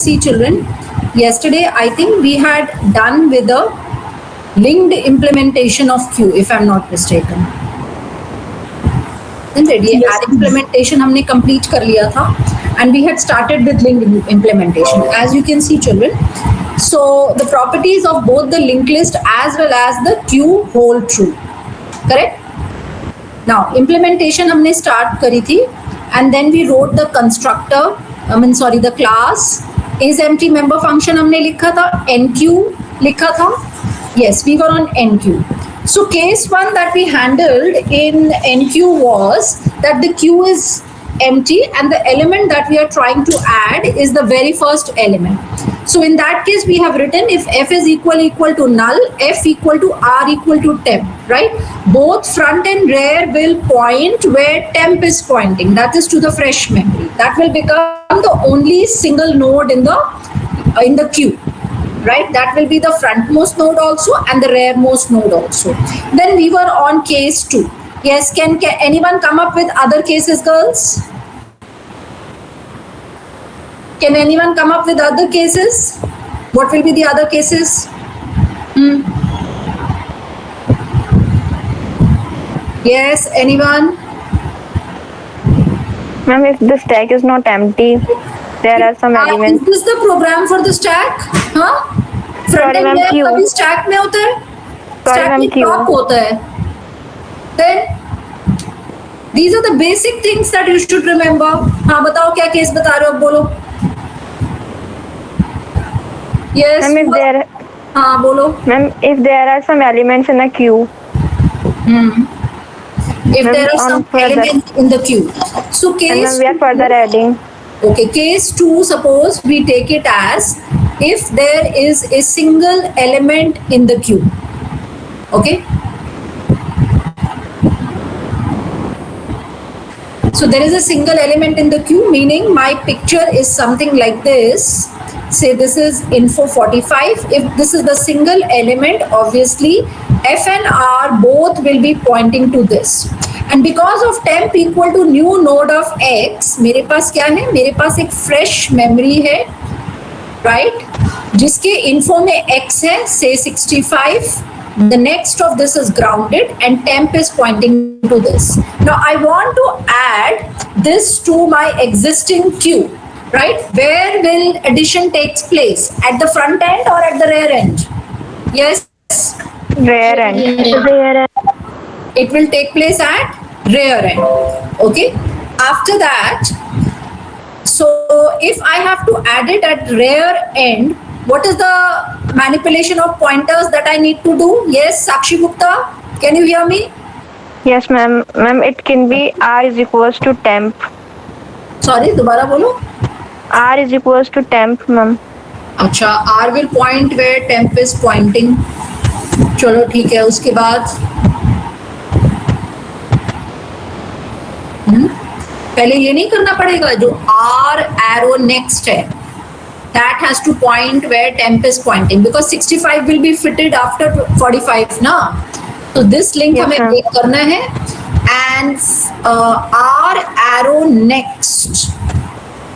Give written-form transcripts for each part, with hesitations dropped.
see children, yesterday I think we had done with the linked implementation of Q, if I'm not mistaken. Isn't it? ये add implementation हमने complete कर लिया था, and we had started with linked implementation. As you can see children, so the properties of both the linked list as well as the Q hold true. Correct? Now implementation हमने start करी थी, and then we wrote the constructor, the class is empty member function हमने लिखा था, NQ लिखा था. Yes, we were on NQ. So case one that we handled in NQ was that the Q is empty and the element that we are trying to add is the very first element. So in that case we have written if f is equal to null, f equal to r equal to temp, right? Both front and rear will point where temp is pointing, that is to the fresh memory. That will become the only single node in the queue, right? That will be the frontmost node also and the rearmost node also. Then we were on case 2. Yes, can anyone come up with other cases, girls? Can anyone come up with other cases? What will be the other cases? Yes, anyone? Ma'am, if the stack is not empty, there are some elements. Is this the program for the stack? Huh? Front and rear कभी stack में होता है? Stack में top होता है. Then these are the basic things that you should remember. हाँ बताओ क्या केस बता रहे हो, बोलो. Yes. Ma'am, if there. हाँ बोलो. Ma'am, if there are some elements in a queue. If there are some elements in the queue. So case. And we are further adding. Okay, case 2, suppose we take it as if there is a single element in the queue. Okay. So there is a single element in the queue, meaning my picture is something like this. Say this is info 45. If this is the single element, obviously F and R both will be pointing to this. And because of temp equal to new node of X, मेरे पास क्या है? मेरे पास एक fresh memory है, right? जिसके info में X है, say 65. The next of this is grounded and temp is pointing to this. Now I want to add this to my existing queue, right? Where will addition takes place? At the front end or at the rear end? Yes? Rear end. Rear end. It will take place at rear end. Okay? After that, so if I have to add it at rear end, what is the manipulation of pointers that I need to do? Yes, Sakshi Gupta, can you hear me? Yes, ma'am. Ma'am, it can be R is equals to temp. Sorry, दोबारा बोलो. R is equals to temp, ma'am. अच्छा, R will point where temp is pointing. चलो ठीक है. उसके बाद पहले ये नहीं करना पड़ेगा जो R arrow next है. That has to point where temp is pointing because 65 will be fitted after 45 ना. So this link हमें break करना है and R arrow next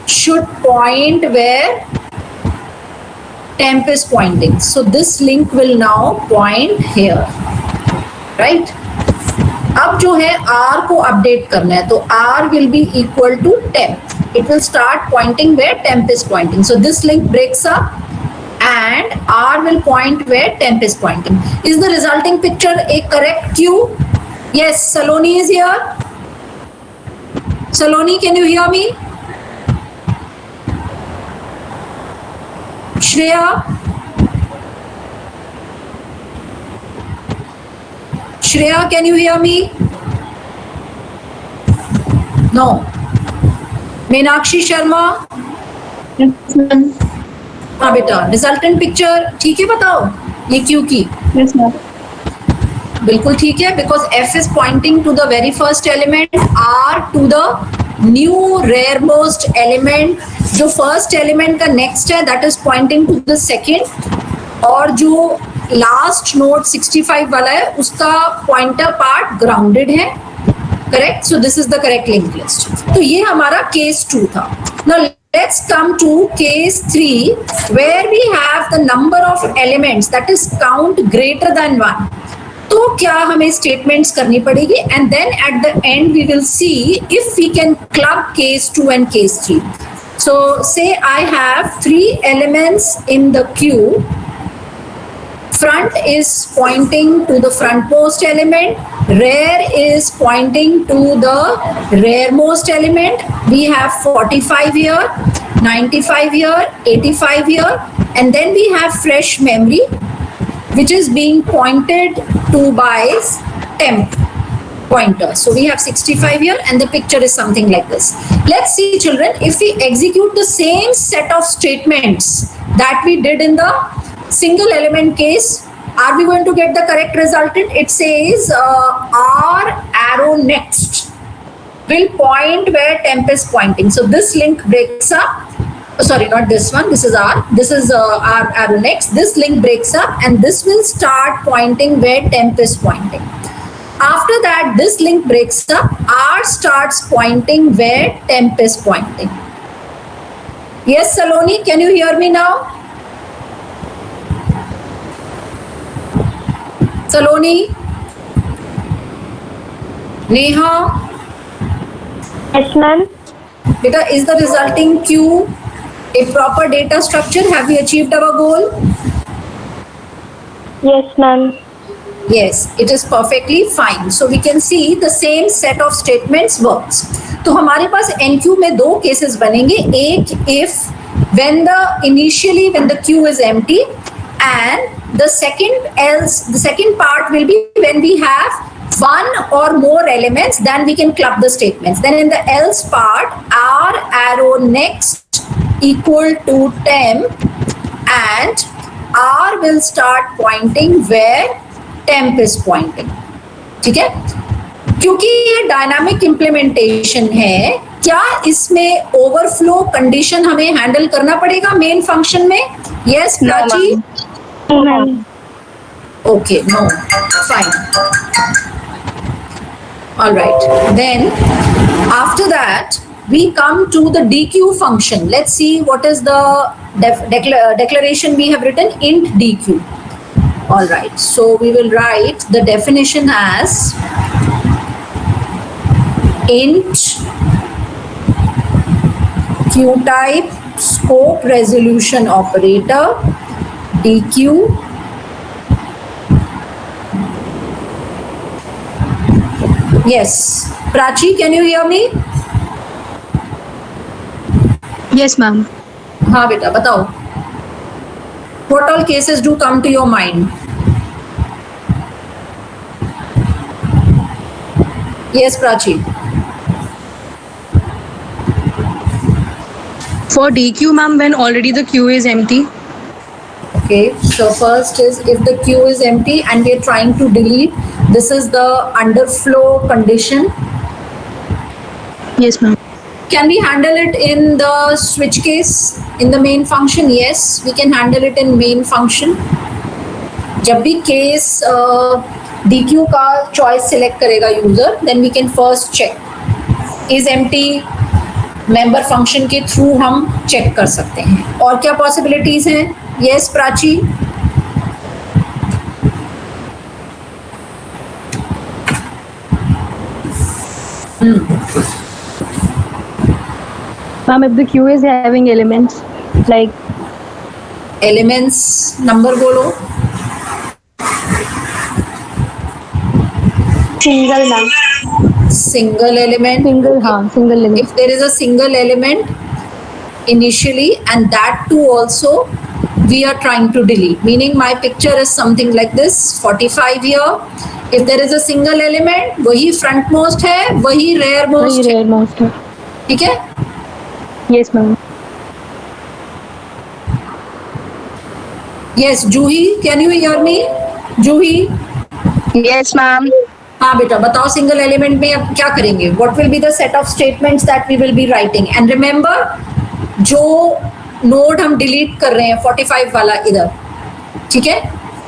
should point where temp is pointing. So this link will now point here, right? अब जो है R को update करना है तो R will be equal to temp. It will start pointing where temp is pointing. So this link breaks up and R will point where temp is pointing. Is the resulting picture a correct queue? Yes, Saloni is here. Saloni, can you hear me? Shreya? Shreya, can you hear me? No. Meenakshi Sharma? Yes, ma'am. हाँ बेटा, resultant picture ठीक है बताओ ये क्यों की? Yes, ma'am. बिल्कुल ठीक है because F is pointing to the very first element, R to the new rearmost element. जो first element का next है that is pointing to the second और जो last node 65 वाला है उसका pointer part grounded है. Correct? So this is the correct linked list. तो ये हमारा case 2 था. Now let's come to case 3 where we have the number of elements that is count greater than 1. तो क्या हमें स्टेटमेंट्स करनी पड़ेगी and then at the end we will see if we can club case 2 and case 3. So say I have 3 elements in the queue. Front is pointing to the frontmost element, rear is pointing to the rearmost element. We have 45 here, 95 here, 85 here, and then we have fresh memory which is being pointed to by temp pointer. So we have 65 here and the picture is something like this. Let's see children, if we execute the same set of statements that we did in the single element case, are we going to get the correct resultant? It says R arrow next will point where temp is pointing. So this link breaks up. Sorry, not this one. This is R. This is R arrow next. This link breaks up and this will start pointing where temp is pointing. After that, this link breaks up. R starts pointing where temp is pointing. Yes, Saloni, can you hear me now? Saloni? Neha? Yes, ma'am. Beta, is the resulting queue a proper data structure? Have we achieved our goal? Yes, ma'am. Yes, it is perfectly fine. So we can see the same set of statements works. तो हमारे पास NQ में 2 cases बनेंगे. एक if when the queue is empty, and the second part will be when we have 1 or more elements, then we can club the statements. Then in the else part, R arrow next equal to temp and R will start pointing where temp is pointing. ठीक है? क्योंकि ये dynamic implementation है, क्या इसमें overflow condition हमें handle करना पड़ेगा मेन फंक्शन में? Yes Prachi? Okay, no, fine. All right. Then after that, we come to the DQ function. Let's see what is the declaration we have written, int DQ. All right. So we will write the definition as int Q type scope resolution operator DQ Yes. Prachi, can you hear me? Yes, ma'am. हाँ बेटा बताओ. What all cases do come to your mind? Yes, Prachi. For DQ, ma'am, when already the queue is empty. Okay, so first is if the queue is empty and we are trying to delete, this is the underflow condition. Yes, ma'am. Can we handle it in the switch case in the main function? Yes, we can handle it in main function. जब भी case DQ का choice select करेगा user, then we can first check is empty. member function के through हम check कर सकते हैं. और क्या possibilities हैं? Yes, Prachi. Ma'am, if the queue is having elements, like elements number बोलो. Single, ma'am. Single element. single element. If there is a single element initially and that too also we are trying to delete, meaning my picture is something like this, 45 here. If there is a single element, वही frontmost है, वही rearmost है. Rearmost है. ठीक है? Yes, ma'am. Yes, Juhi, can you hear me? Juhi? Yes, ma'am. हाँ बेटा बताओ सिंगल एलिमेंट में अब क्या करेंगे. What will be the set of statements that we will be writing? And remember, जो नोड हम डिलीट कर रहे हैं 45 वाला इधर, ठीक है,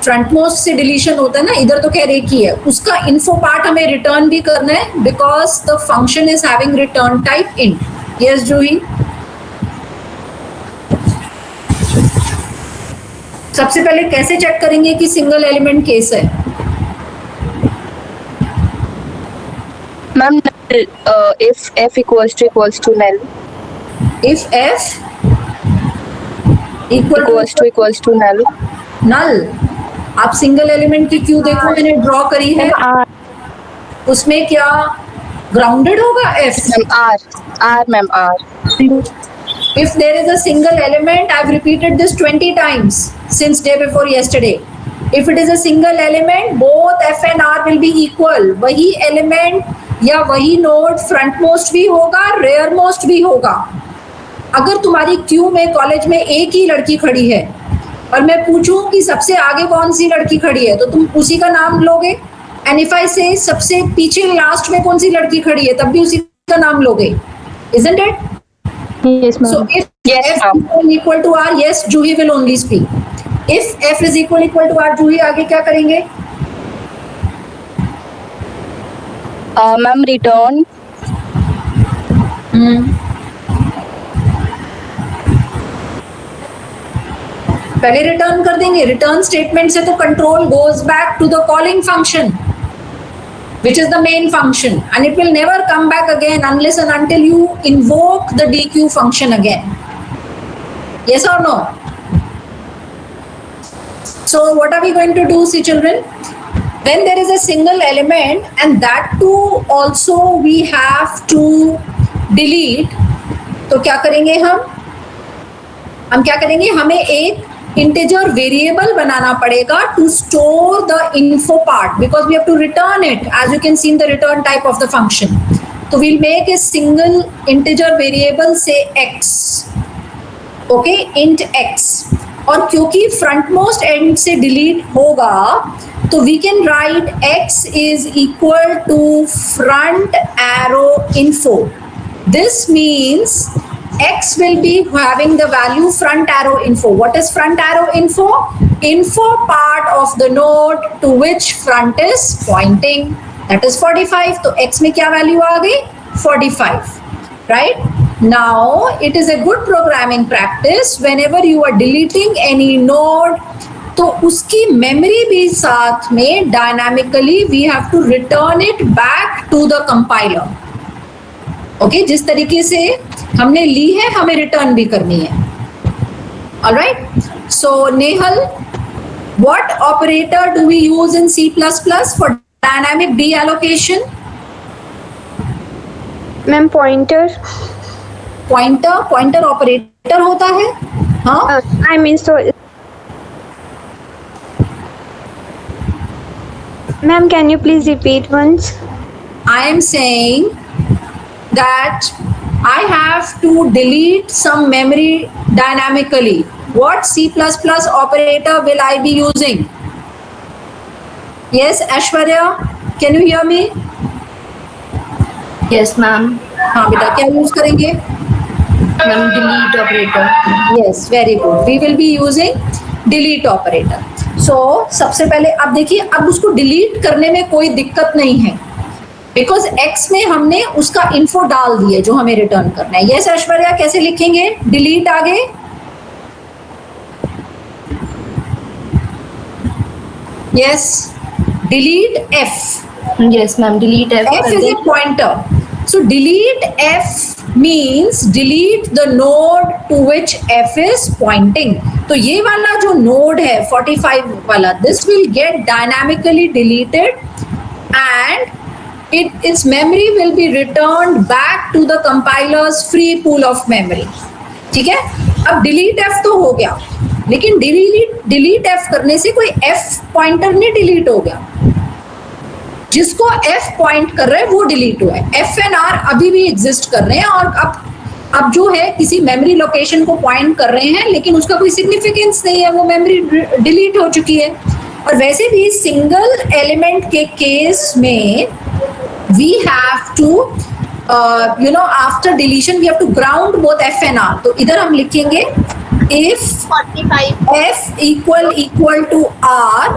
फ्रंट मोस्ट से डिलीशन होता है ना, इधर तो कह रहे की है, उसका इन्फो पार्ट हमें रिटर्न भी करना है because the function is having return type int. Yes Juhi? सबसे पहले कैसे चेक करेंगे कि सिंगल एलिमेंट केस है? Ma'am if f equals to null. If f equals to null. नल। आप सिंगल एलिमेंट की क्यू देखो, मैंने ड्रॉ करी है, उसमें क्या ग्राउंडेड होगा f? Ma'am r. If there is a single element, I've repeated this 20 times since day before yesterday. If it is a single element, both f and r will be equal. वही element या वही node front most भी होगा, rear most भी होगा। अगर तुम्हारी Q में कॉलेज में एक ही लड़की खड़ी है और मैं पूछूं कि सबसे आगे कौन सी लड़की खड़ी है, तो तुम उसी का नाम लोगे। एंड इफ आई से सबसे पीछे लास्ट में कौन सी लड़की खड़ी है, तब भी उसी का नाम लोगे। Isn't it? Yes, ma'am. So if f is equal to r, yes, Juhi will only speak. If f is equal to r, Juhi आगे क्या करेंगे? Ma'am return. पहले रिटर्न कर देंगे। रिटर्न स्टेटमेंट से तो control goes back to the calling function which is the main function, and it will never come back again unless and until you invoke the dequeue function again. Yes or no? So what are we going to do, see children? When there is a single element and that too also we have to delete, तो क्या करेंगे हम क्या करेंगे, हमें एक integer variable बनाना पड़ेगा to store the info part, because we have to return it as you can see in the return type of the function. तो we'll make a single integer variable से x, ओके, इंट x, और क्योंकि front most end से delete होगा तो we can write x is equal to front arrow info. This means x will be having the value front arrow info. What is front arrow info? Info part of the node to which front is pointing. That is 45. तो x में क्या value आ गई? 45. Right? Now it is a good programming practice whenever you are deleting any node, तो उसकी memory भी साथ में dynamically we have to return it back to the compiler. Okay, जिस तरीके से हमने ली है हमें रिटर्न भी करनी है। Alright, so Nehal, what operator do we use in C++ for dynamic deallocation? Ma'am pointer operator होता है। हाँ, I mean so ma'am can you please repeat once? I am saying that I have to delete some memory dynamically. What C++ operator will I be using? Yes, Ashwarya, can you hear me? Yes, ma'am. हाँ बेटा, क्या use करेंगे? Ma'am, delete operator. Yes, very good. We will be using delete operator. So सबसे पहले अब देखिए, अब उसको delete करने में कोई दिक्कत नहीं है, बिकॉज x में हमने उसका इन्फो डाल दिए जो हमें रिटर्न करना है। यस ऐश्वर्या, कैसे लिखेंगे डिलीट आगे? Yes, delete f. Yes, ma'am. Delete f. f is a pointer, so delete f means delete the node to which f is pointing. तो ये वाला जो node है 45 वाला, this will get dynamically deleted and its memory will be returned back to the compiler's free pool of memory. ठीक है, अब delete f तो हो गया, लेकिन delete f करने से कोई f पॉइंटर नहीं डिलीट हो गया, जिसको f पॉइंट कर रहा है वो डिलीट हुआ है। f एंड r अभी भी एग्जिस्ट कर रहे हैं और अब जो है किसी मेमोरी लोकेशन को पॉइंट कर रहे हैं, लेकिन उसका कोई सिग्निफिकेंस नहीं है, वो मेमोरी डिलीट हो चुकी है। और वैसे भी सिंगल एलिमेंट के केस में we have to after deletion we have to ground both f and r. तो इधर हम लिखेंगे if 45 f equal to r,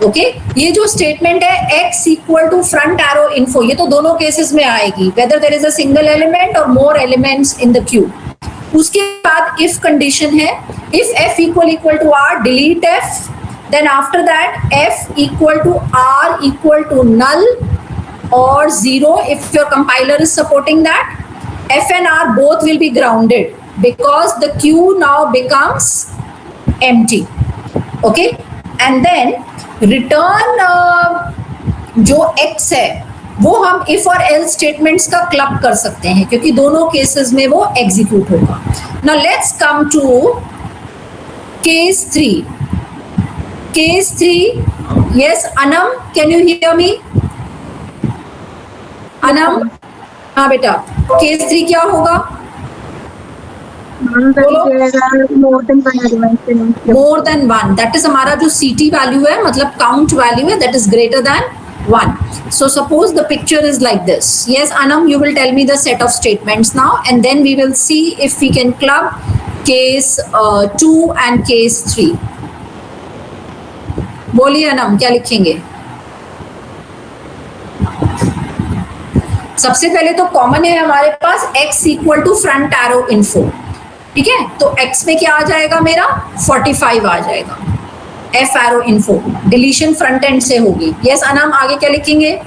okay, ये जो स्टेटमेंट है x equal to front arrow info, ये तो दोनों केसेस में आएगी, whether there is a single element और more elements in the queue. उसके बाद इफ कंडीशन है If f equal to r, delete f. Then after that, f equal to r equal to null or 0 if your compiler is supporting that. F and r both will be grounded because the q now becomes empty. Okay, and then return जो x है वो हम if और else statements का club कर सकते हैं क्योंकि दोनों केसेस में वो एग्जीक्यूट होगा. Now let's come to case 3. Case 3. Yes, Anam, can you hear me? Anam, हाँ बेटा, केस 3 क्या होगा? more than one element. More than one. That is हमारा जो CT value है, मतलब count value है, that is greater than 1. So suppose the picture is like this. Yes, Anam, you will tell me the set of statements now, and then we will see if we can club case 2 and case 3. बोलिए अनम, क्या लिखेंगे? सबसे पहले तो common है हमारे पास x equal to front arrow info. ठीक है, तो x में क्या आ जाएगा मेरा 45 आ जाएगा. f arrow info deletion front end से होगी. यस अनम, आगे क्या लिखेंगे?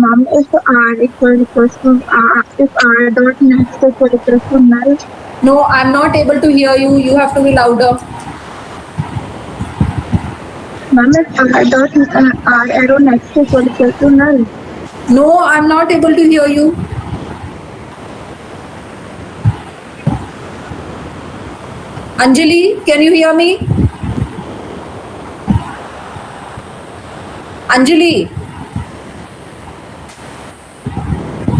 Ma'am, if r equals to if r dot next equals to null. No, I'm not able to hear you. You have to be louder. Ma'am, if r dot r arrow next equals to null. No, I'm not able to hear you. Anjali, can you hear me? Anjali,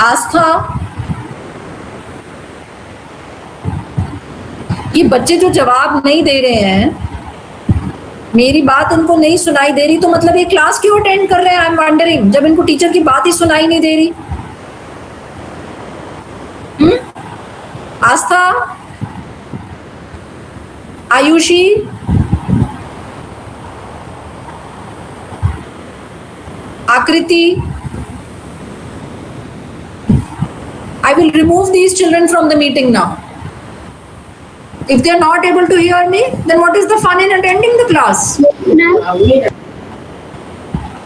आस्था, ये बच्चे जो जवाब नहीं दे रहे हैं, मेरी बात उनको नहीं सुनाई दे रही, तो मतलब ये क्लास क्यों अटेंड कर रहे हैं? आई एम वंडरिंग, जब इनको टीचर की बात ही सुनाई नहीं दे रही. आस्था, आयुषी, आकृति, I will remove these children from the meeting now. If they are not able to hear me, then what is the fun in attending the class?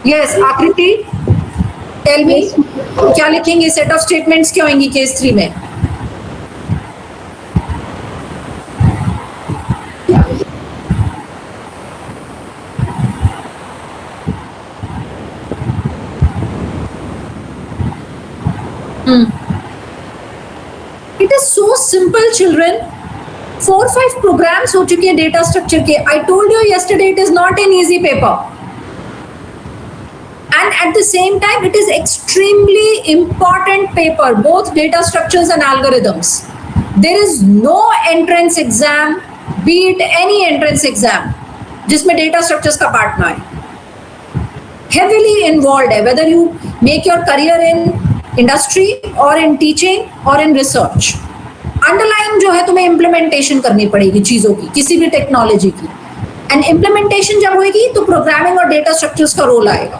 Yes, Akriti, tell me, क्या लिखेंगे? Set of statements क्या होंगी case 3 में? It is so simple, children. 4-5 programs हो चुके हैं data structure के. I told you yesterday it is not an easy paper. And at the same time, it is extremely important paper, both data structures and algorithms. There is no entrance exam, be it any entrance exam, जिसमें data structures का part ना है. Heavily involved है, whether you make your career in industry or in teaching or in research. Underline जो है तुम्हें implementation करनी पड़ेगी चीजों की, किसी भी टेक्नोलॉजी की. एंड इम्प्लीमेंटेशन जब होगी तो प्रोग्रामिंग और डेटा स्ट्रक्चर्स का रोल आएगा.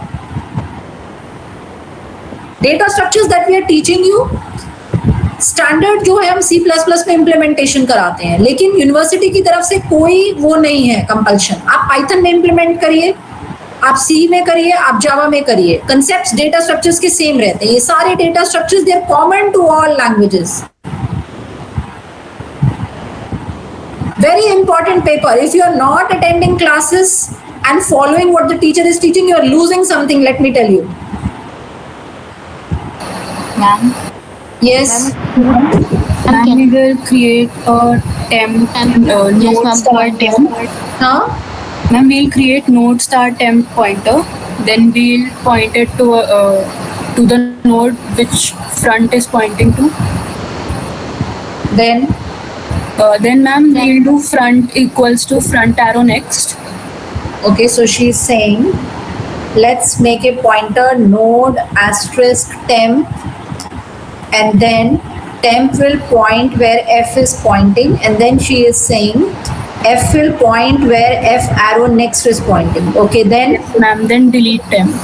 Data structures that we are teaching you, standard जो है हम C++ में इम्प्लीमेंटेशन कराते हैं, लेकिन यूनिवर्सिटी की तरफ से कोई वो नहीं है कंपल्शन. आप पाइथन में इम्प्लीमेंट करिए, आप C में करिए, आप जावा में करिए, कंसेप्ट्स डेटा स्ट्रक्चर्स के सेम रहते हैं. ये सारे data structures they are common to all languages. Very important paper. If you are not attending classes and following what the teacher is teaching, you are losing something, let me tell you. Ma'am. Yes. Ma'am, we will create a temp and node star temp. Huh? Ma'am, we'll create node star temp pointer. Then we'll point it to the node which front is pointing to. Then ma'am, we'll do front equals to front arrow next. okay, so she's saying let's make a pointer node asterisk temp, and then temp will point where f is pointing, and then she is saying f will point where f arrow next is pointing. Okay, then Yes, ma'am, then delete temp.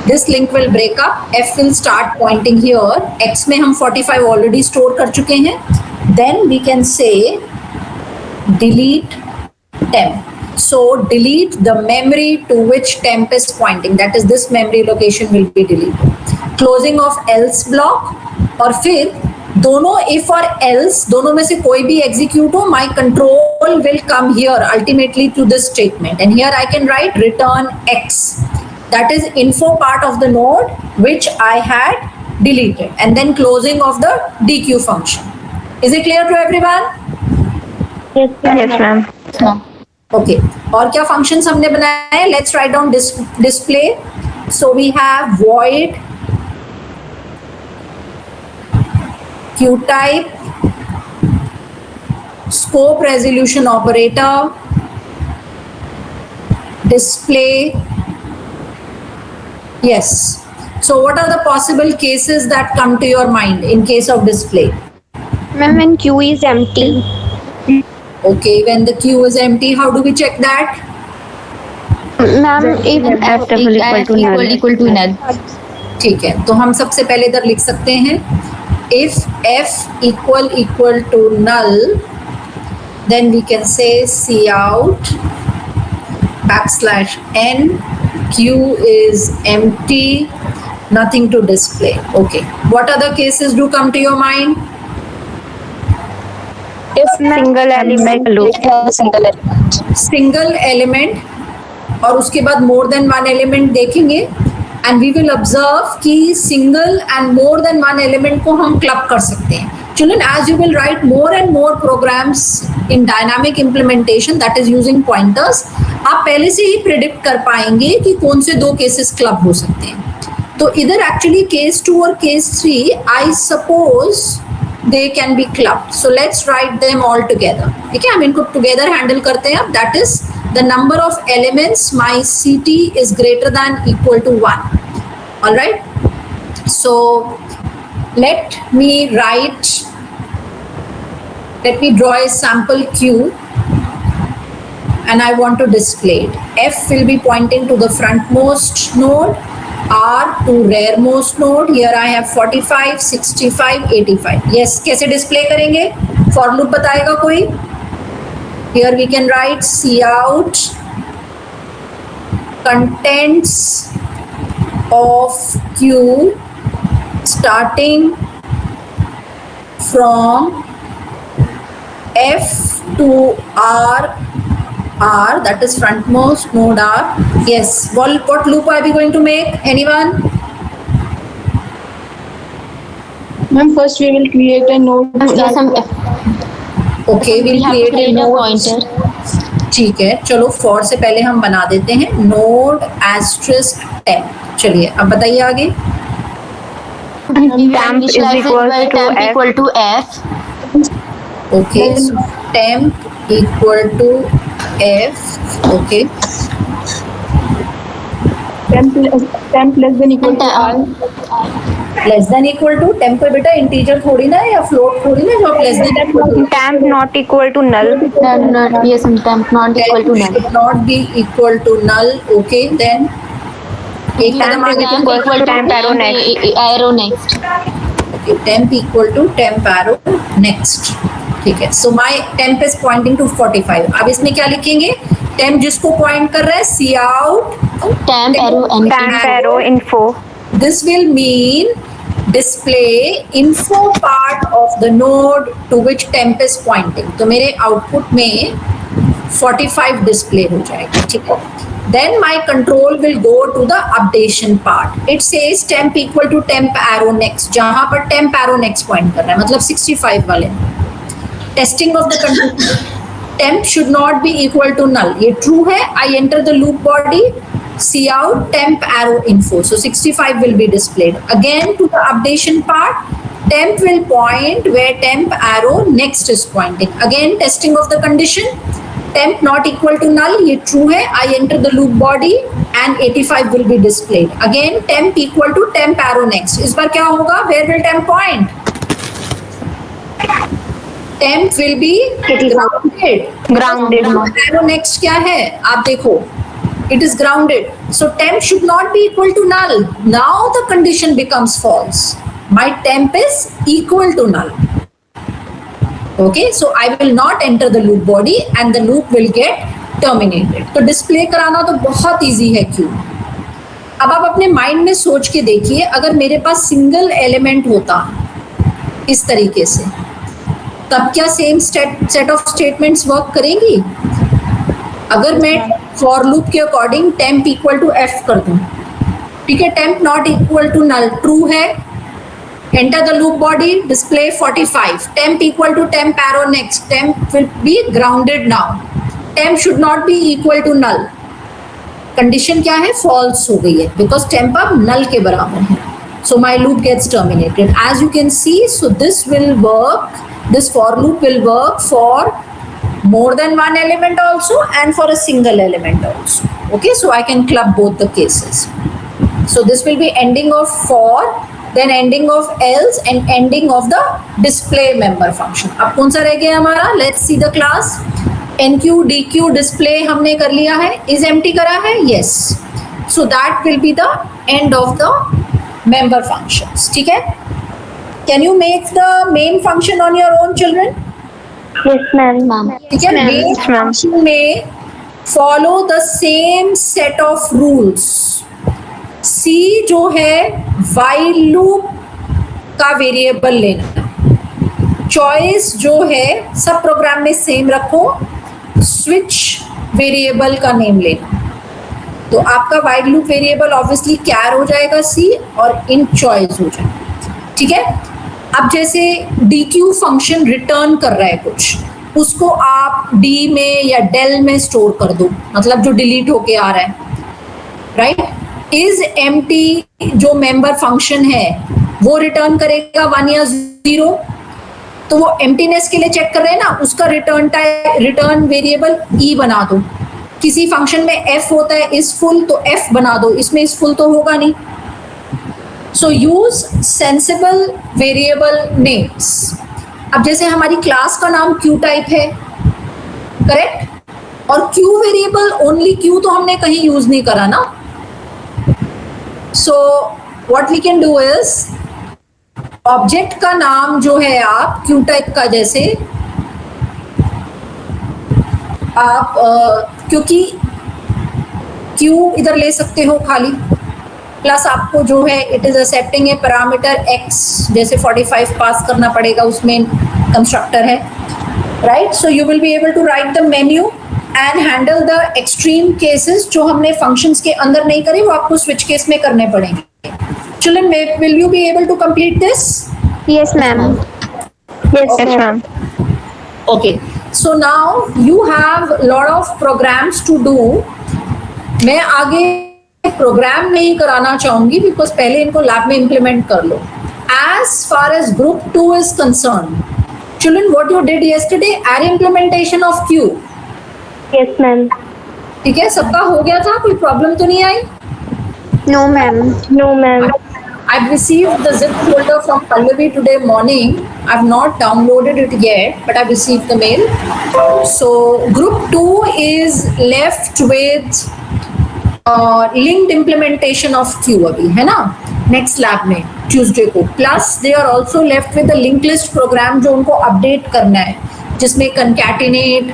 this link will break up, f will start pointing here, x में हम 45 already store कर चुके हैं, then we can say delete temp. So delete the memory to which temp is pointing, that is this memory location will be deleted. Closing of else block, और फिर दोनों if और else दोनों में से कोई भी execute हो, my control will come here ultimately to this statement, and here I can write return x, that is info part of the node which I had deleted, and then closing of the dequeue function. Is it clear to everyone? Yes, ma'am. Okay, और क्या functions हमने बनाए हैं? Let's write down display. So we have void QType, scope resolution operator, display. Yes. So what are the possible cases that come to your mind in case of display? Ma'am, when queue is empty. Okay, when the queue is empty, how do we check that? Ma'am, if f equal to null. ठीक है, तो हम सबसे पहले इधर लिख सकते हैं if f equal to null, then we can say cout \n, queue is empty, nothing to display. Okay, what other cases do come to your mind? If single element और उसके बाद more than one element देखेंगे, and we will observe कि single and more than one element को हम club कर सकते हैं. Children, as you will write more and more programs in dynamic implementation that is using pointers, आप पहले से ही predict कर पाएंगे कि कौन से दो cases club हो सकते हैं. तो इधर actually case 2 और case 3 I suppose they can be clubbed. So let's write them all together. ठीक है, हम इनको together handle करते हैं. That is the number of elements my CT is greater than equal to 1. All right. So let me draw a sample queue, and I want to display it. F will be pointing to the frontmost node, R to rearmost node. Here I have 45, 65, 85. Yes, कैसे display करेंगे? For loop बताएगा कोई? Here we can write cout contents of queue starting from F to R, that is frontmost node R. Yes, what loop are we going to make? Anyone? Ma'am, first we will create a node. Okay, we'll create a node pointer. ठीक है, चलो for से पहले हम बना देते हैं node asterisk temp. चलिए अब बताइए आगे. Temp is equal to f. Okay, so temp equal to f. Okay. Temp less than equal to r. Less than equal to temp पे बेटा integer थोड़ी ना है या float थोड़ी ना जो आप less than equal to. Temp not equal to null. Yes, temp not equal to null. Should not be equal to null. Okay, then एक कदम आगे Temp equal to temp arrow next. Okay, temp equal to temp arrow next. ठीक है, so my temp is pointing to 45. अब इसमें क्या लिखेंगे? Temp जिसको point कर रहा है cout Temp arrow info. This will mean display info part of the node to which temp is pointing. तो मेरे output में 45 display हो जाएगा. ठीक है. Then my control will go to the updation part. It says temp equal to temp arrow next. जहाँ पर temp arrow next point कर रहा है, मतलब 65 वाले. Testing of the condition. Temp should not be equal to null. ये true है. I enter the loop body. Cout temp arrow info. So 65 will be displayed. Again to the updation part. Temp will point where temp arrow next is pointing. Again testing of the condition. Temp not equal to null. ये true है. I enter the loop body and 85 will be displayed. Again temp equal to temp arrow next. इस बार क्या होगा? Where will temp point? Temp will be grounded. Arrow next क्या है? आप देखो. It is grounded. So temp should not be equal to null. Now the condition becomes false. My temp is equal to null. Okay, so I will not enter the loop body and the loop will get terminated. तो display कराना तो बहुत easy है Q. अब आप अपने mind में सोच के देखिए, अगर मेरे पास सिंगल एलिमेंट होता इस तरीके से, तब क्या same set of statements work करेंगी? अगर मैं फॉर लूप के according temp equal to F कर दूं, ठीक है, temp not equal to null true है, enter the loop body, display 45, temp equal to temp arrow next, temp will be grounded now, temp should not be equal to null, condition क्या है, false हो गई है, because temp अब null के बराबर है, so my loop gets terminated. As you can see, so this will work, this for loop will work for more than one element also and for a single element also. Okay, so I can club both the cases. So this will be ending of for, then ending of else and ending of the display member function. अब कौन सा रह गया हमारा? Let's see the class. NQ, DQ, display हमने कर लिया है. Is empty करा है? Yes. So that will be the end of the member functions. ठीक है? Can you make the main function on your own, children? Yes, ma'am. ठीक है? Main function में follow the same set of rules. C जो है while loop का variable लेना, choice जो है सब प्रोग्राम में सेम रखो, स्विच वेरिएबल का नेम लेना. तो आपका while लूप वेरिएबल ऑब्वियसली कैर हो जाएगा C और इन चॉइस हो जाएगा. ठीक है, अब जैसे DQ फंक्शन रिटर्न कर रहा है कुछ, उसको आप D में या डेल में स्टोर कर दो, मतलब जो डिलीट होके आ रहा है, राइट. इज एम्प्टी जो मेंबर फंक्शन है वो रिटर्न करेगा 1 या 0, तो वो एम्प्टीनेस के लिए चेक कर रहे हैं ना, उसका रिटर्न वेरिएबल ई बना दो. किसी फंक्शन में एफ होता है इज फुल, तो एफ बना दो, इसमें इज फुल तो होगा नहीं. सो यूज सेंसिबल वेरिएबल नेम्स. अब जैसे हमारी क्लास का नाम क्यू टाइप है, करेक्ट, और क्यू वेरिएबल ओनली क्यू तो हमने कहीं यूज नहीं करा ना. So what we can do is, object का नाम जो है आप क्यू टाइप का, जैसे आप क्योंकि क्यू इधर ले सकते हो खाली, प्लस आपको जो है it is accepting a parameter X, जैसे 45 पास करना पड़ेगा, उसमें कंस्ट्रक्टर है, right. So you will be able to write the menu and handle the extreme cases जो हमने फंक्शंस के अंदर नहीं करे, वो आपको स्विच केस में करने पड़ेंगे. Children, will you be able to complete this? Yes, ma'am. Yes, ma'am. Okay, so now you have lot of programs to do. मैं आगे प्रोग्राम नहीं कराना चाहूंगी बिकॉज पहले इनको लैब में इम्प्लीमेंट कर लो. As far as group 2 is concerned, children, what you did yesterday, array implementation of Q. Yes, ma'am. ठीक है, सबका हो गया था, कोई प्रॉब्लम तो नहीं आई? No, ma'am. No, ma'am. I've received the zip folder from Pallavi today morning. I've not downloaded it yet, but I've received the mail. So group 2 is left with linked implementation of Q अभी, है ना, next lab में Tuesday को. Plus they are also left with the linked list program जो उनको update करना है, जिसमें concatenate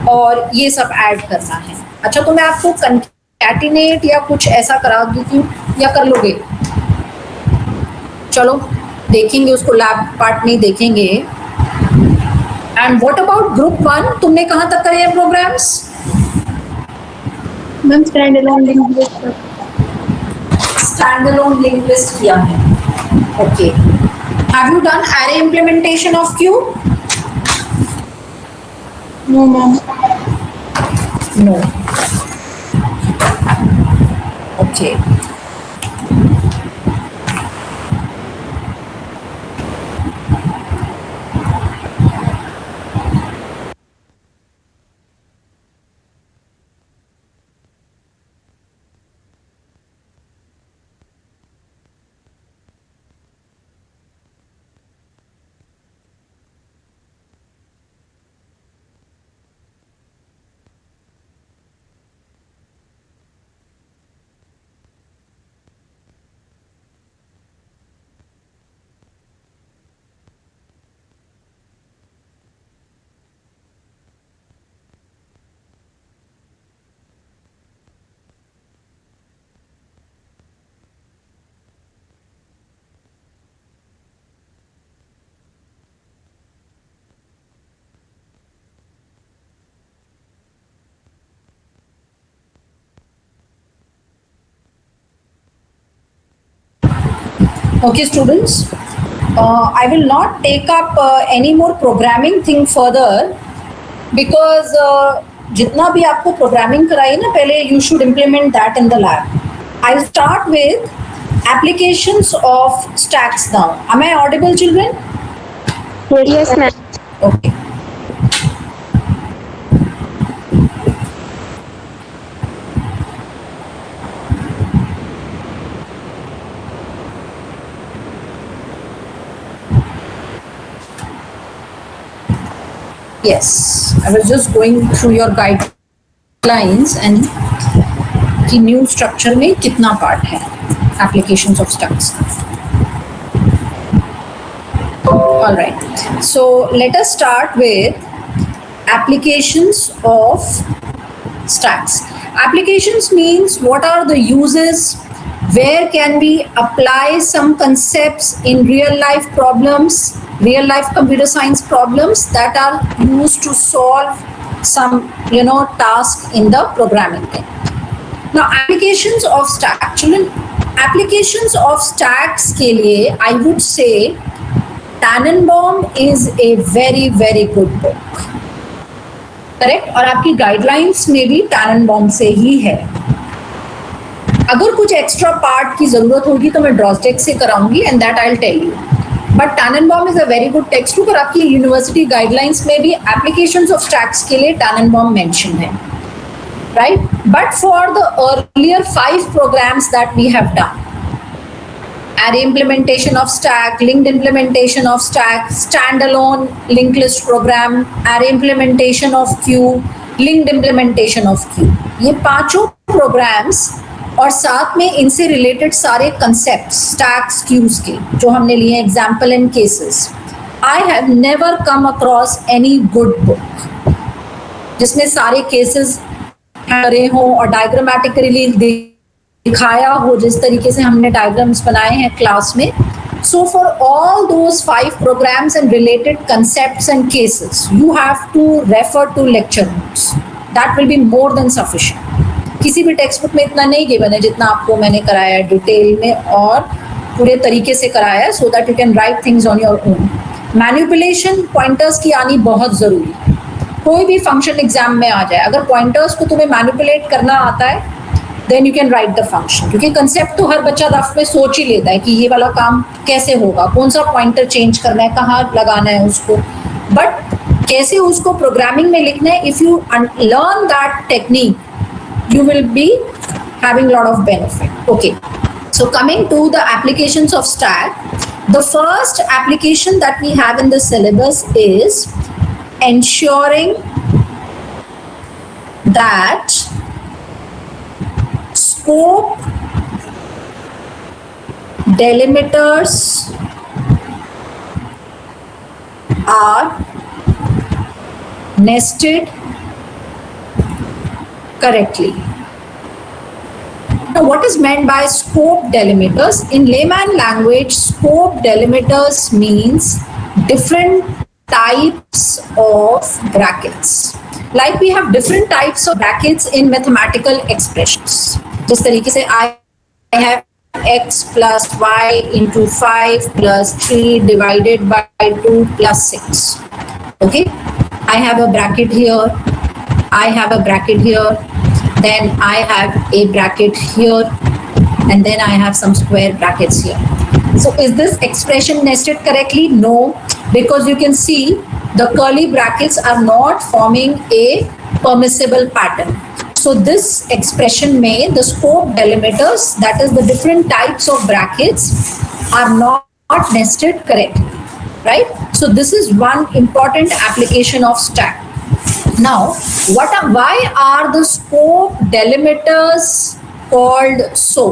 और ये सब ऐड करना है. अच्छा, तो मैं आपको concatenate या कुछ ऐसा करा दूँ या कर लोगे? चलो देखेंगे उसको, लैब पार्ट नहीं देखेंगे. एंड व्हाट अबाउट ग्रुप 1, तुमने कहाँ तक करे हैं programs? Ma'am standalone link list. Standalone link list किया है. Okay, have you done array implementation of queue? No ma'am. No. Okay, Okay, students, I will not take up any more programming thing further because जितना भी आपको programming कराई ना पहले you should implement that in the lab. I'll start with applications of stacks now. Am I audible, children? Yes, ma'am. Okay. Yes, I was just going through your guidelines and कि new structure में कितना part है applications of stacks. All right. So let us start with applications of stacks. Applications means what are the uses, where can we apply some concepts in real life problems, real life computer science problems that are used to solve some task in the programming thing. Now applications of stack, children, applications of stacks के लिए I would say Tannenbaum is a very very good book. Correct, और आपकी guidelines में भी टैननबॉम से ही है. अगर कुछ एक्स्ट्रा पार्ट की जरूरत होगी तो मैं ड्रॉस्टेक से कराऊंगी and that I will tell you. But Tanenbaum is a very good textbook और आपकी यूनिवर्सिटी गाइडलाइंस में भी एप्लीकेशंस ऑफ स्टैक्स के लिए टैननबॉम मेंशन है, right. But for the earlier 5 programs that we have done, array implementation of stack, linked implementation of stack, standalone linked list program, array implementation of queue, linked implementation of queue, ये पांचों programs और साथ में इनसे related सारे concepts stacks queues के जो हमने लिए example and cases. I have never come across any good book जिसमें सारे cases करे हों और diagrammatically दिखाया हो जिस तरीके से हमने डायग्राम्स बनाए हैं क्लास में. So for all those 5 programs and related concepts and cases you have to refer to lecture notes. That will be more than sufficient. किसी भी टेक्स्ट बुक में इतना नहीं गिवन है जितना आपको मैंने कराया है डिटेल में और पूरे तरीके से कराया है, so that you can write things on your own. Manipulation pointers की आनी बहुत जरूरी है. कोई भी फंक्शन एग्जाम में आ जाए, अगर पॉइंटर्स को तुम्हें मैनिपुलेट करना आता है then you can write the function. क्योंकि कंसेप्ट तो हर बच्चा रफ में सोच ही लेता है कि ये वाला काम कैसे होगा, कौन सा पॉइंटर चेंज करना है, कहाँ लगाना है उसको, बट कैसे उसको प्रोग्रामिंग में लिखना है. If you learn that technique you will be having lot of benefit. Okay, so coming to the applications of stack, the first application that we have in the syllabus is ensuring that scope delimiters are nested correctly. Now, what is meant by scope delimiters? In layman language, scope delimiters means different types of brackets. Like we have different types of brackets in mathematical expressions. जिस तरीके से I have x plus y into 5 plus 3 divided by 2 plus 6. Okay, I have a bracket here, I have a bracket here, then I have a bracket here, and then I have some square brackets here. So is this expression nested correctly? No, because you can see the curly brackets are not forming a permissible pattern. So this expression may, the scope delimiters, that is the different types of brackets, are not nested correctly, right? So this is one important application of stack. Now, why are the scope delimiters called so?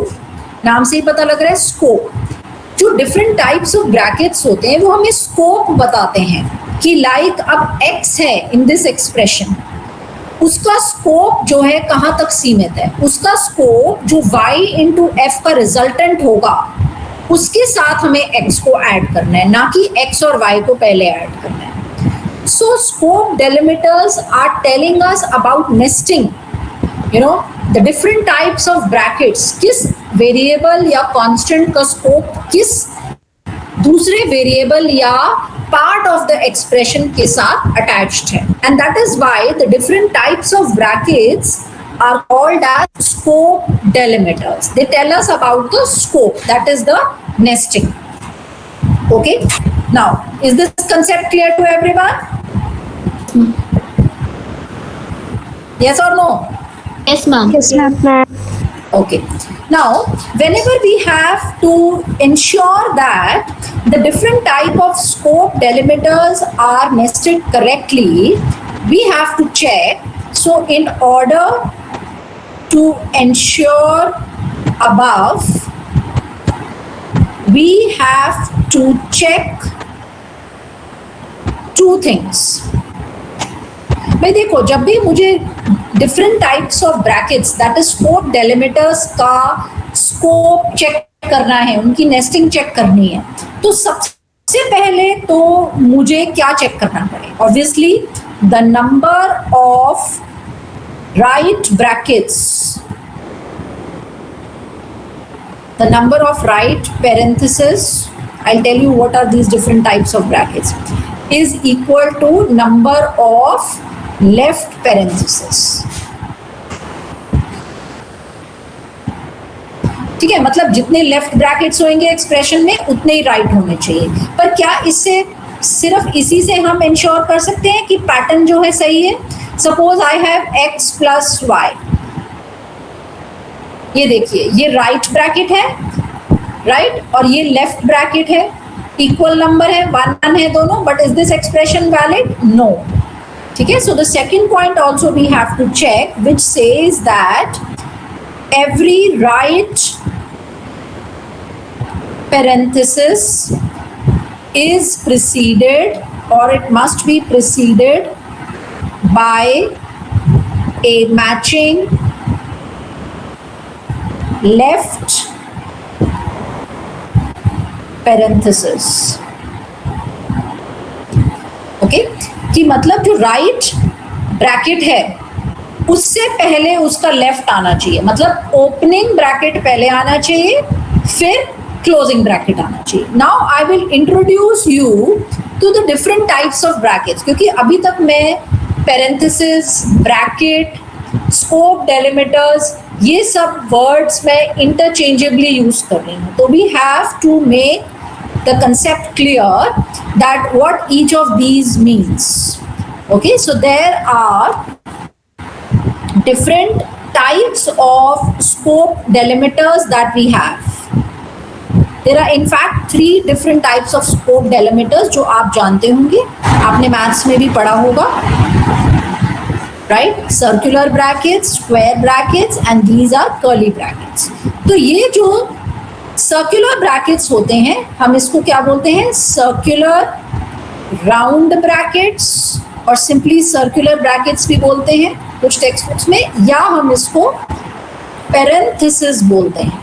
नाम से ही पता लग रहा है scope. जो different types of brackets होते हैं वो हमें scope बताते हैं कि like अब x है in this expression, उसका स्कोप जो है कहाँ तक सीमित है, उसका स्कोप जो y इंटू एफ का रिजल्टेंट होगा उसके साथ हमें x को ऐड करना है, ना कि x और y को पहले ऐड करना है. So scope delimiters are telling us about nesting, you know, the different types of brackets, किस वेरिएबल या कांस्टेंट का स्कोप किस दूसरे वेरिएबल या पार्ट ऑफ द एक्सप्रेशन के साथ अटैच्ड है. And that is why the different types of brackets are called as scope delimiters. They tell us about the scope, that is the nesting. Okay, now is this concept clear to everyone? Yes or no? Yes, ma'am. Yes, ma'am. Okay, now whenever we have to ensure that the different type of scope delimiters are nested correctly, we have to check. So in order to ensure above, we have to check two things. भाई देखो, जब भी मुझे different types of brackets that is scope delimiters का scope check करना है, उनकी nesting check करनी है, तो सबसे पहले तो मुझे क्या चेक करना पड़ेगा? Obviously the number of right brackets, the number of right parentheses, I'll tell you what are these different types of brackets, is equal to number of left parentheses. ठीक है, मतलब जितने लेफ्ट ब्रैकेट्स होंगे expression में उतने ही right होने चाहिए. पर क्या इससे सिर्फ इसी से हम इंश्योर कर सकते हैं कि पैटर्न जो है सही है? Suppose I have x plus Y, ये देखिए ये राइट ब्रैकेट है, राइट, और ये लेफ्ट ब्रैकेट है, इक्वल नंबर है, 1 है दोनों, but is this expression valid? No. ठीक है, so the second point also we have to check which says that every right parenthesis is preceded, or it must be preceded by a matching left parenthesis. Okay, कि मतलब जो right bracket है उससे पहले उसका left आना चाहिए, मतलब ओपनिंग ब्रैकेट पहले आना चाहिए, फिर क्लोजिंग ब्रैकेट आना चाहिए. Now I will introduce you to the different types of brackets, क्योंकि अभी तक मैं पेरेंथेसिस, ब्रैकेट, स्कोप डेलिमिटर्स, ये सब वर्ड्स मैं इंटरचेंजेबली यूज कर रही हूँ. तो we have to make the concept clear that what each of these means. Okay, so there are different types of scope delimiters that we have. There are in fact 3 different types of scope delimiters जो आप जानते होंगे, आपने maths में भी पढ़ा होगा, right? Circular brackets, square brackets, and these are curly brackets. तो ये जो circular brackets होते हैं, हम इसको क्या बोलते हैं? Circular round brackets और सिंपली सर्कुलर ब्रैकेट्स भी बोलते हैं कुछ टेक्स्ट बुक्स में, या हम इसको पेरेंथेसिस बोलते हैं.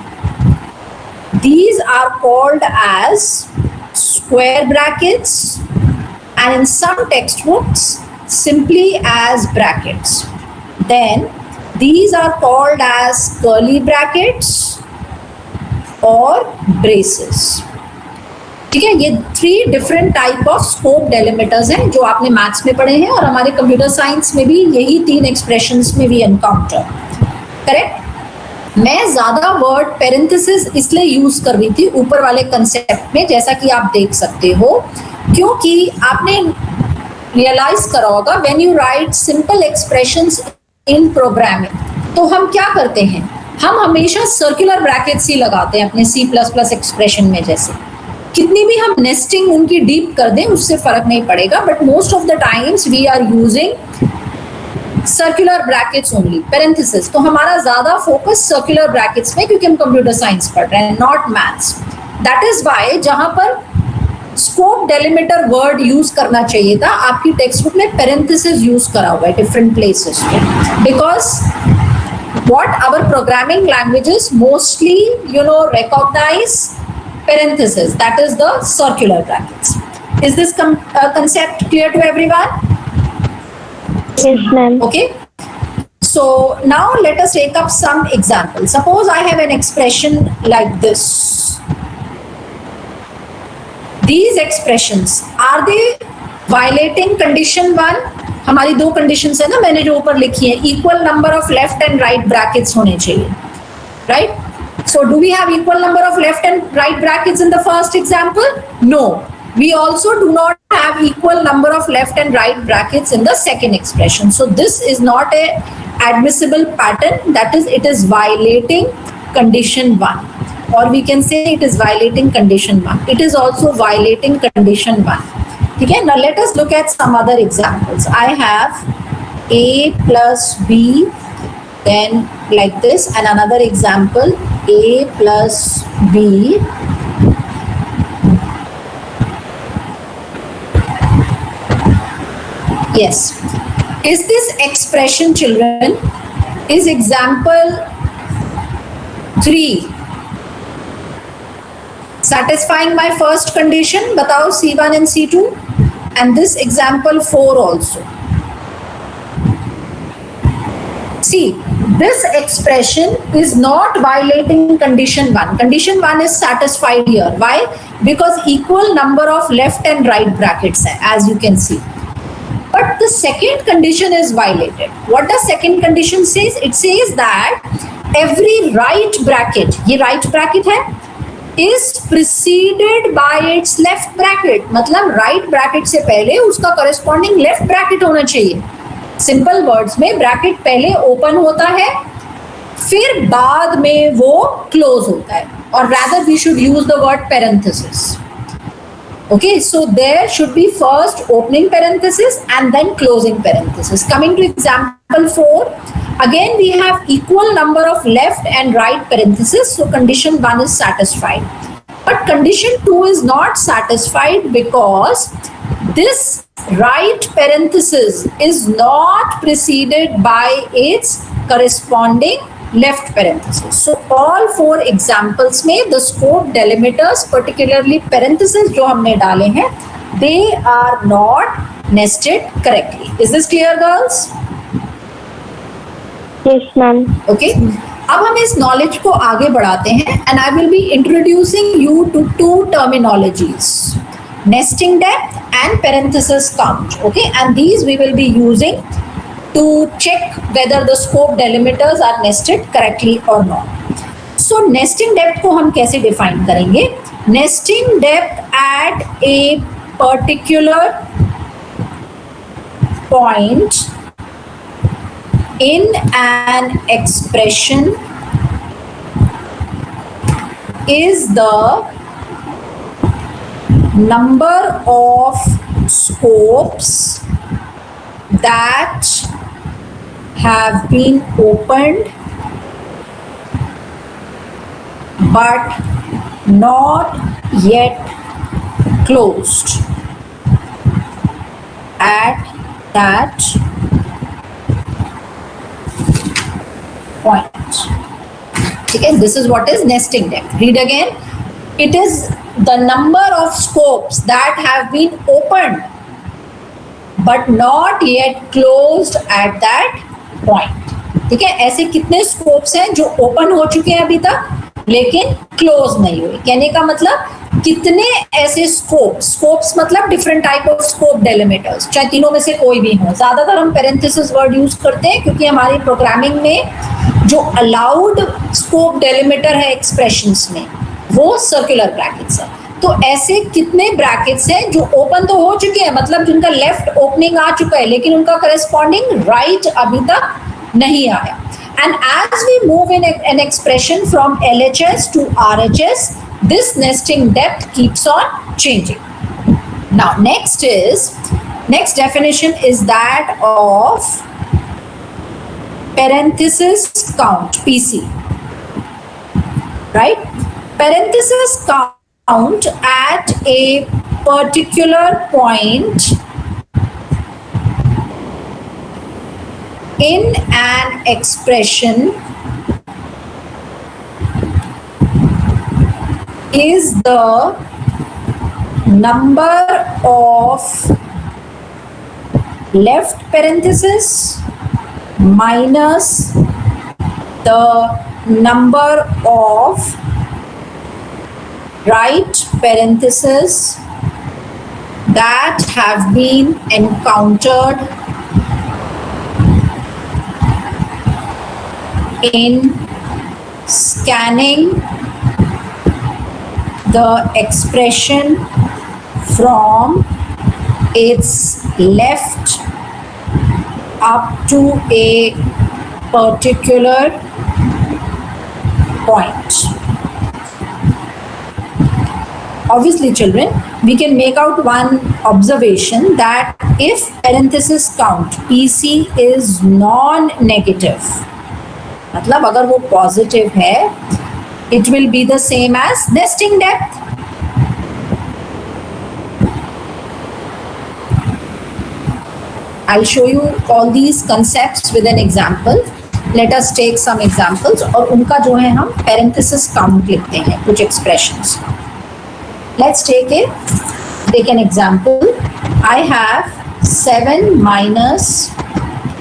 These are called as square brackets and in some textbooks simply as brackets. Then these are called as curly brackets or braces. ठीक है, ये 3 different type of scope delimiters हैं जो आपने मैथ्स में पढ़े हैं और हमारे कंप्यूटर साइंस में भी यही 3 एक्सप्रेशंस में भी एनकाउंटर. करेक्ट. मैं ज्यादा वर्ड पेरेंथेसिस इसलिए यूज कर रही थी ऊपर वाले कंसेप्ट में, जैसा कि आप देख सकते हो, क्योंकि आपने रियलाइज करा होगा when you right simple expressions in programming, तो हम क्या करते हैं, हम हमेशा सर्कुलर ब्रैकेट्स ही लगाते हैं अपने C++ एक्सप्रेशन में. जैसे कितनी भी हम नेस्टिंग उनकी डीप कर दें उससे फर्क नहीं पड़ेगा, but most of the times we are using circular brackets only, parenthesis. तो हमारा ज्यादा फोकस सर्कुलर ब्रैकेट्स में, क्योंकि हम कंप्यूटर साइंस पढ़ रहे हैं, not maths. That is why जहां पर स्कोप डेलिमिटर वर्ड यूज करना चाहिए था, आपकी टेक्स्ट बुक में पेरेंथेसिस यूज करा हुआ है डिफरेंट प्लेसेस पे, because what our programming languages mostly recognize parentheses, that is the circular brackets. Is this concept clear to everyone? Yes, ma'am. Okay, so now let us take up some examples. Suppose I have an expression like this. these expressions, are they violating condition 1? हमारी दो conditions है ना, मैंने जो ऊपर लिखी है, equal number of left and right brackets होने चाहिए, right? So do we have equal number of left and right brackets in the first example? No. We also do not have equal number of left and right brackets in the second expression. So this is not a admissible pattern. That is, it is violating condition 1. Or we can say it is violating condition 1. It is also violating condition 1. Okay, now let us look at some other examples. I have A plus B, then like this, and another example, A plus B yes. Is this expression, children, is example 3 satisfying my first condition? Batao C1 and C2, and this example 4 also. See, this expression is not violating condition 1. Condition 1 is satisfied here. Why? Because equal number of left and right brackets hai, as you can see. But the second condition is violated. What does second condition says? It says that every right bracket, ये right bracket है, is preceded by its left bracket. मतलब right bracket से पहले उसका corresponding left bracket होना चाहिए. Simple words में bracket पहले ओपन होता है, फिर बाद में वो क्लोज होता है, और rather we should use the word parenthesis. Okay, so there should be first opening parenthesis and then closing parenthesis. Coming to example 4, again we have equal number of left and right parentheses, so condition 1 is satisfied. But condition 2 is not satisfied because this right parenthesis is not preceded by its corresponding left parenthesis. So all 4 examples में the scope delimiters, particularly parentheses जो हमने डाले हैं, they are not nested correctly. Is this clear, girls? Yes, ma'am. Okay. अब हम इस knowledge को आगे बढ़ाते हैं, and I will be introducing you to 2 terminologies. Nesting depth and parenthesis count. Okay, and these we will be using to check whether the scope delimiters are nested correctly or not. So nesting depth को हम कैसे define करेंगे? Nesting depth at a particular point in an expression is the number of scopes that have been opened but not yet closed at that point. Okay, this is what is nesting depth. Read again. It is the number of scopes that have been opened but not yet closed at that point. ठीक है, ऐसे कितने scopes हैं जो open हो चुके हैं अभी तक लेकिन क्लोज नहीं हुए? कहने का मतलब कितने ऐसे स्कोप्स मतलब different type of scope delimiters, चाहे तीनों में से कोई भी हो. ज्यादातर हम पेरेंथेसिस वर्ड यूज करते हैं क्योंकि हमारी प्रोग्रामिंग में जो अलाउड स्कोप डेलिमिटर है एक्सप्रेशंस में वो सर्कुलर ब्रैकेट्स है. तो ऐसे कितने ब्रैकेट्स हैं जो ओपन तो हो चुके हैं, मतलब जिनका लेफ्ट ओपनिंग आ चुका है लेकिन उनका करस्पॉन्डिंग राइट अभी तक नहीं आया. And as we move in an expression from LHS to RHS, this nesting depth keeps on changing. Now, next definition is that of parenthesis count, PC. Right? Parenthesis count at a particular point in an expression is the number of left parenthesis minus the number of right parenthesis that have been encountered in scanning the expression from its left up to a particular point. Obviously, children, we can make out one observation that if parenthesis count PC is non-negative, मतलब अगर वो positive है, it will be the same as nesting depth. I'll show you all these concepts with an example. Let us take some examples और उनका जो है हम parenthesis count लिखते हैं कुछ expressions. Let's take an example. I have 7 minus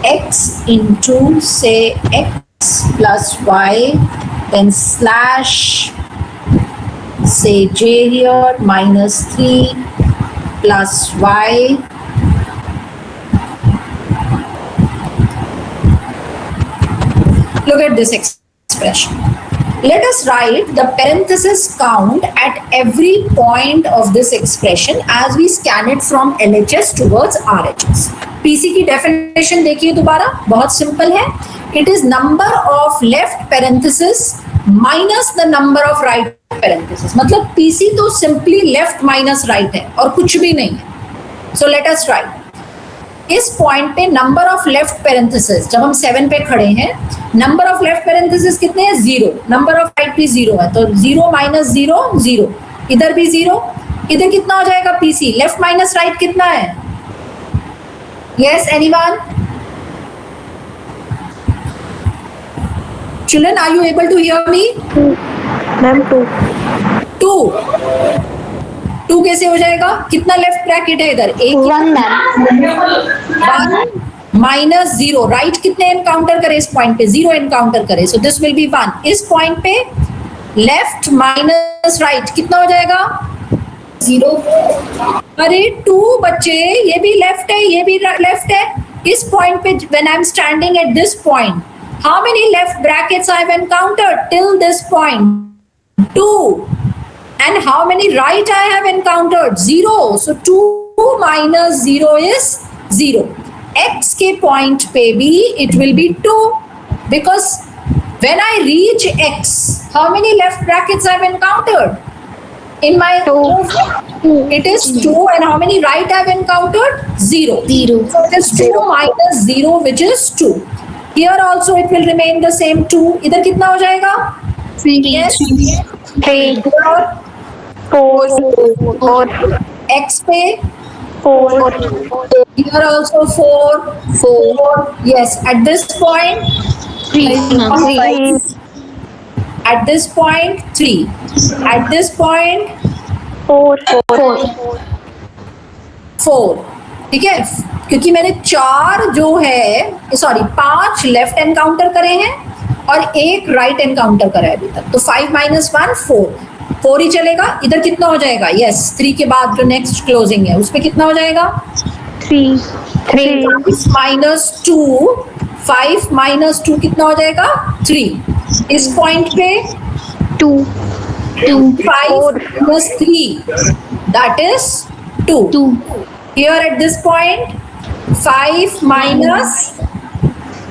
x into say x plus y, then slash say j here minus 3 plus y. Look at this expression. Let us write the parenthesis count at every point of this expression as we scan it from LHS towards RHS. PC की definition देखिए दोबारा, बहुत simple है. It is number of left parenthesis minus the number of right parenthesis. मतलब PC तो simply left minus right है और कुछ भी नहीं है. So let us write. इस पॉइंट पे नंबर ऑफ लेफ्ट पेरेंथेसिस, जब हम 7 पे खड़े हैं, नंबर ऑफ लेफ्ट पेरेंथेसिस कितने हैं? 0. नंबर ऑफ राइट भी 0 है, तो 0 माइनस 0 0. इधर भी 0. इधर कितना हो जाएगा? पीसी लेफ्ट माइनस राइट कितना है? Yes anyone? Children, are you able to hear me? Ma'am 2 कैसे हो जाएगा? कितना लेफ्ट ब्रैकेट है इधर? 1 मैम. 1 माइनस 0. राइट कितने एनकाउंटर करे इस पॉइंट पे? 0 एनकाउंटर करे, सो दिस विल बी 1. इस पॉइंट पे लेफ्ट माइनस राइट कितना हो जाएगा? 0. अरे 2 बच्चे, ये भी लेफ्ट है, ये भी लेफ्ट है. इस पॉइंट पे when I am standing at this point, how many left brackets I have encountered till this point? 2. And how many right I have encountered? 0. So 2 minus 0 is 0. X के point पे भी it will be 2, because when I reach X, how many left brackets I have encountered? In my 2, it is 2, and how many right I have encountered? 0. So it is 2 minus 0, which is 2. Here also it will remain the same 2. इधर कितना हो जाएगा? 3. Yes. 3. 4. X पे 4. here also 4. Yes, at this point 3. at this point 3, at this point 4. 4. ठीक है, क्योंकि मैंने 4 जो है, सॉरी 5 लेफ्ट एनकाउंटर करे हैं और 1 राइट एनकाउंटर करा है अभी तक, तो 5 minus 1 4 ही चलेगा. इधर कितना हो जाएगा? यस, 3 के बाद जो नेक्स्ट क्लोजिंग है उस पे कितना हो जाएगा? 3. 5 minus 2. 5 minus 2 कितना हो जाएगा? 3. इस पॉइंट पे 2. 5 minus 3, that is 2. Here at this point 5 minus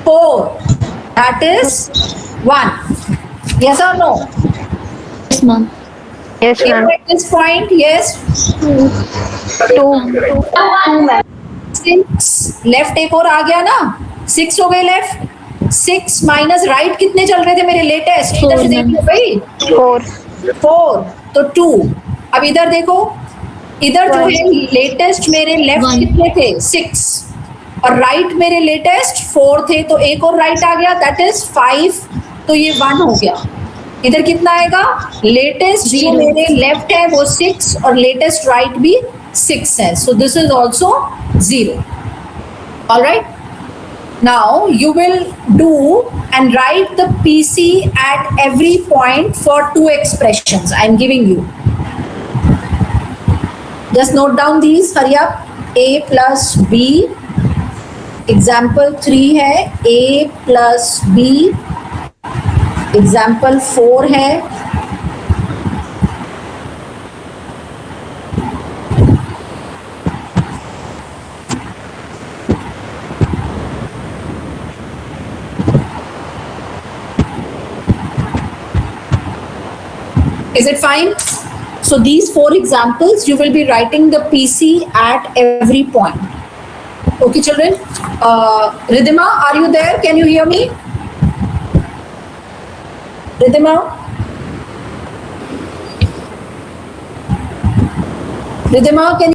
4, that is 1. Yes or no? Yes ma'am. Yes, Here ma'am. at this point, yes. 2. 6 left एक और आ गया ना, 6 हो गए लेफ्ट. 6 माइनस राइट कितने चल रहे थे मेरे लेटेस्ट? इधर से देखो भाई, 4 तो 2. अब इधर देखो, इधर जो है लेटेस्ट मेरे लेफ्ट कितने थे? 6, और राइट मेरे लेटेस्ट 4 थे, तो एक और राइट आ गया, दैट इज 5. तो ये 1 हो गया. इधर कितना आएगा? लेटेस्ट जो मेरे लेफ्ट है वो 6 और लेटेस्ट राइट भी 6 है, so this is also 0. Alright, now you will do and write the PC at every point for 2 expressions I am giving you. Just note down these, hurry up. A plus B. Example 3 है A plus B. Example 4 है Is it fine? So these 4 examples, you will be writing the PC at every point. Okay, children. Ridhima, are you there? Can you hear me? Ridhima? Ridhima, can you